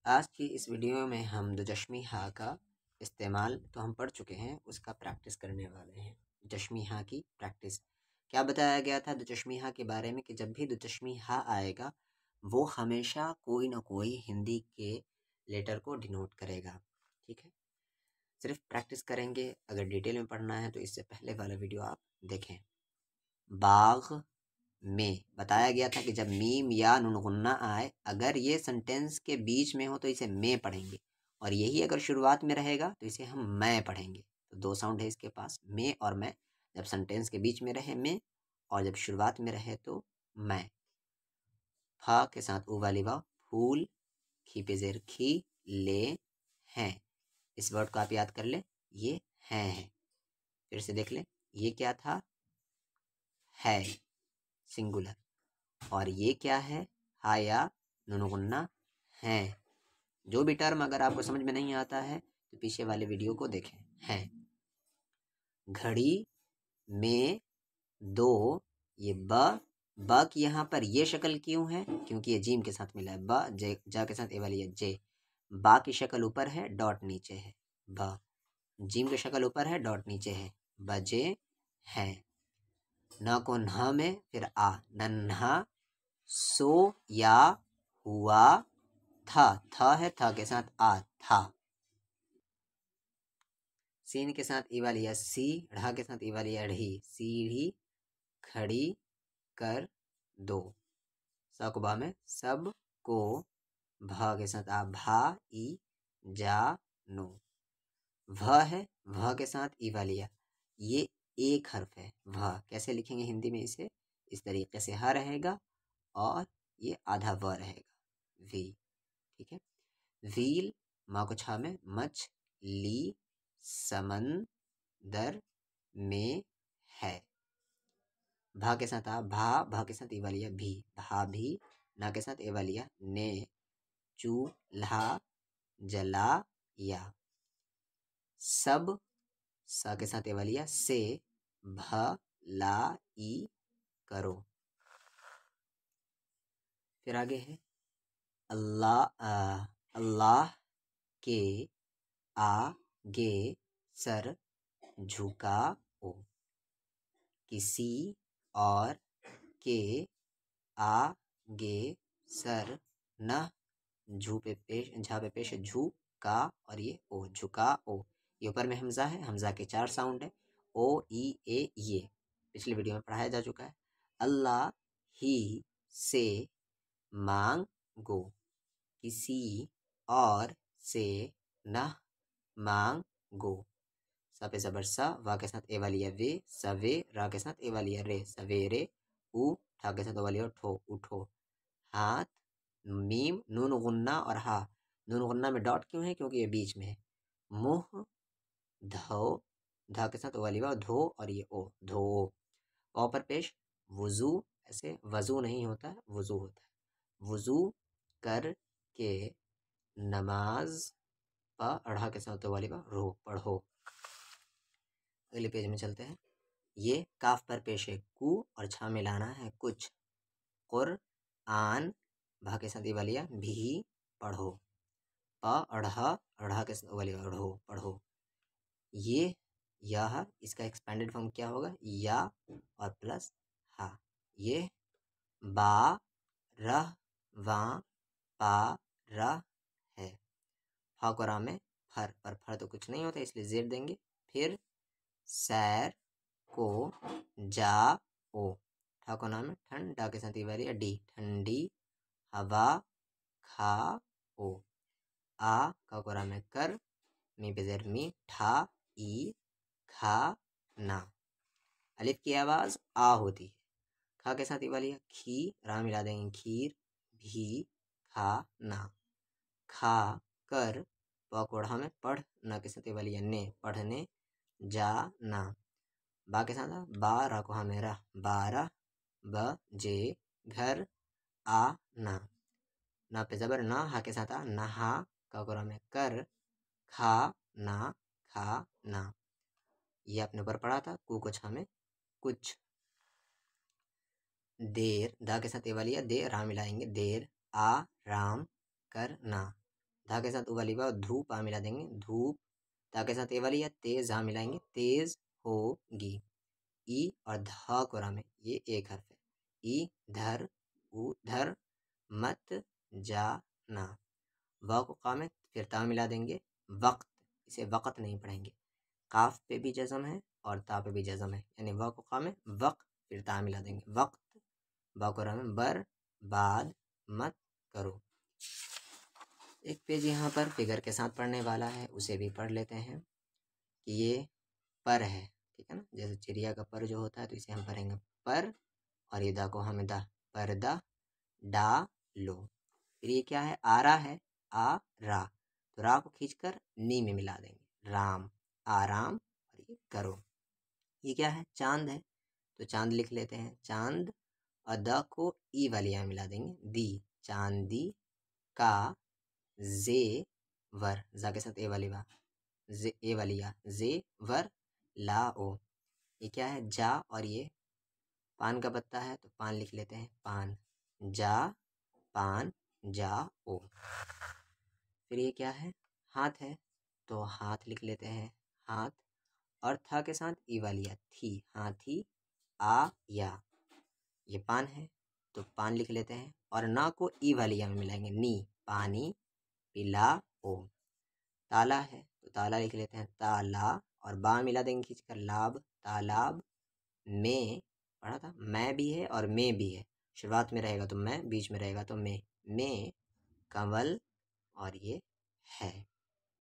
आज की इस वीडियो में हम दुचश्मी हा का इस्तेमाल तो हम पढ़ चुके हैं, उसका प्रैक्टिस करने वाले हैं। दुचश्मी हा की प्रैक्टिस क्या बताया गया था दुचश्मी हा के बारे में कि जब भी दुचश्मी हा आएगा वो हमेशा कोई ना कोई हिंदी के लेटर को डिनोट करेगा। ठीक है, सिर्फ प्रैक्टिस करेंगे। अगर डिटेल में पढ़ना है तो इससे पहले वाला वीडियो आप देखें। बाग में बताया गया था कि जब मीम या नुन गुन्ना आए, अगर ये सेंटेंस के बीच में हो तो इसे मैं पढ़ेंगे, और यही अगर शुरुआत में रहेगा तो इसे हम मैं पढ़ेंगे। तो दो साउंड है इसके पास, मैं और मैं। जब सेंटेंस के बीच में रहे मैं, और जब शुरुआत में रहे तो मैं। फा के साथ ऊ वाली वाव, फूल, खी पे जेर खी, ले, हैं। इस वर्ड को आप याद कर ले, ये है। फिर से देख ले, ये क्या था, है सिंगुलर, और ये क्या है, हा या नुन गुन्ना है। जो भी टर्म अगर आपको समझ में नहीं आता है तो पीछे वाले वीडियो को देखें। है घड़ी में दो, ये ब की यहाँ पर ये शक्ल क्यों है, क्योंकि ये जीम के साथ मिला है। ब जे जा के साथ ए वाली है जे। बा की शक्ल ऊपर है, डॉट नीचे है। ब जीम की शक्ल ऊपर है, डॉट नीचे है। बजे हैं। न को न में फिर आ, नन्हा सो या हुआ था है, था के साथ आ, था। सीन के साथ ई वाली सी, ढ़ा के साथ ई वाली ढ़ी, सीढ़ी खड़ी कर दो। सकबा में सब को, भा के साथ आ, भा ई जा नो। भ है, भ के साथ ई वाली ये एक हर्फ है। भ कैसे लिखेंगे हिंदी में इसे, इस तरीके से ह रहेगा और ये आधा व रहेगा, वी। ठीक है, व्हील, माँ को छा में, मछ ली समंदर में है। भा के साथ आ, भा के साथ ए वाली भी, भा भी। ना के साथ ए वाली ने, चूल्हा जला या। सब, सा के साथ ए वाली से, भलाई करो। फिर आगे है अल्लाह के आगे सर झुकाओ। किसी और के आगे सर न, झू पे पेश, झा पे पेश झू का, और ये ओ, झुकाओ। ये ऊपर में हमजा है, हमजा के 4 साउंड है, ओ ई ए ये। पिछले वीडियो में पढ़ाया जा चुका है। अल्लाह ही से मांगो, किसी और से न मांगो। सा पे जबर सा, वा के साथ ए वाली है वे, सवे, रा के साथ ए वाली है रे, सवेरे। ऊ, ठा के साथ ओ वाली है ठो, उठो। हाथ, मीम, नून गुन्ना और हा। नून गुन्ना में डॉट क्यों है, क्योंकि ये बीच में है। मुंह धो, धा के साथ ओ वाली वाव, धो, और ये ओ, धो। वाव पर पेश वुजू, ऐसे वजू नहीं होता है, वुजू होता है। वुजू कर के नमाज, प, अढ़ा के साथ ओ वाली वाव, रो, पढ़ो। अगले पेज में चलते हैं। ये काफ पर पेश है कु, और छा में लाना है कुछ। कुरआन, भा के साथ ये वाली भी, पढ़ो। प, अढ़ा के साथ वाली अढ़ो, पढ़ो। ये यह, इसका एक्सपेंडेड फॉर्म क्या होगा, या और प्लस हा। ये बा रह वा पा रह है। फा को रा में फर, पर फर तो कुछ नहीं होता इसलिए जेर देंगे। फिर सैर को जाओ। ठा को नाम है ठंड, डा के साथ ये वाली डी, ठंडी हवा खाओ। आ का को रा में कर, मी पे जेर मी, ठा ई खा ना। अलिफ की आवाज आ होती है। खा के साथ ये वाली खी, रा मिला देंगे खीर, भी खा ना। खा कर, पकौड़ा में पढ़, ना के साथ ये वाली ने, पढ़ने जाना। बा के साथ बारह को हमें रह, बारह बजे घर आना। ना पे जबर ना, हा के साथ आ, नहा, का को में कर, खा ना, खा ना। ये आपने ऊपर पढ़ा था, कु को छा में कुछ। देर, दा के साथ ये वाली है दे, राम मिलाएंगे, देर आ राम करना। धा के साथ उ वाली वाव धूप आ मिला देंगे धूप। ता के साथ ए वाली या तेज आ मिलाएंगे तेज होगी। ई और धा को रा में ये एक हर्फ है। ई धर उधर मत जाना। व को का में फिर ता मिला देंगे वक्त, इसे वक्त नहीं पढ़ेंगे। काफ पे भी जज़म है और ता पे भी जज़म है, यानी व को का में वक्त फिर ता मिला देंगे वक्त। बा को रा में बर बाद मत करो। एक पेज यहाँ पर फिगर के साथ पढ़ने वाला है, उसे भी पढ़ लेते हैं कि ये पर है, ठीक है ना। जैसे चिड़िया का पर जो होता है तो इसे हम पढ़ेंगे पर, और ये दा को हमें दा पर्दा डालो। फिर ये क्या है आरा है आ रा, तो रा को खींचकर नी में मिला देंगे राम आराम। और ये करो। ये क्या है चांद है, तो चांद लिख लेते हैं चांद, और द को ई वाली यहाँ मिला देंगे दी चांदी का जेवर, जा के साथ ए वाली वा जे ए वाली या जेवर लाओ। ये क्या है जा, और ये पान का पत्ता है तो पान लिख लेते हैं पान जा पान जाओ। फिर ये क्या है हाथ है, तो हाथ लिख लेते हैं हाथ, और था के साथ ई वाली या थी हाथी आ या। ये पान है तो पान लिख लेते हैं, और ना को ई वाली या में मिलाएंगे नी पानी पिलाओ। ताला है तो ताला लिख लेते हैं ताला, और बा मिला देंगे खींचकर लाभ तालाब में। पढ़ा था मैं भी है और मैं भी है, शुरुआत में रहेगा तो मैं, बीच में रहेगा तो मैं, में कंवल, और ये है।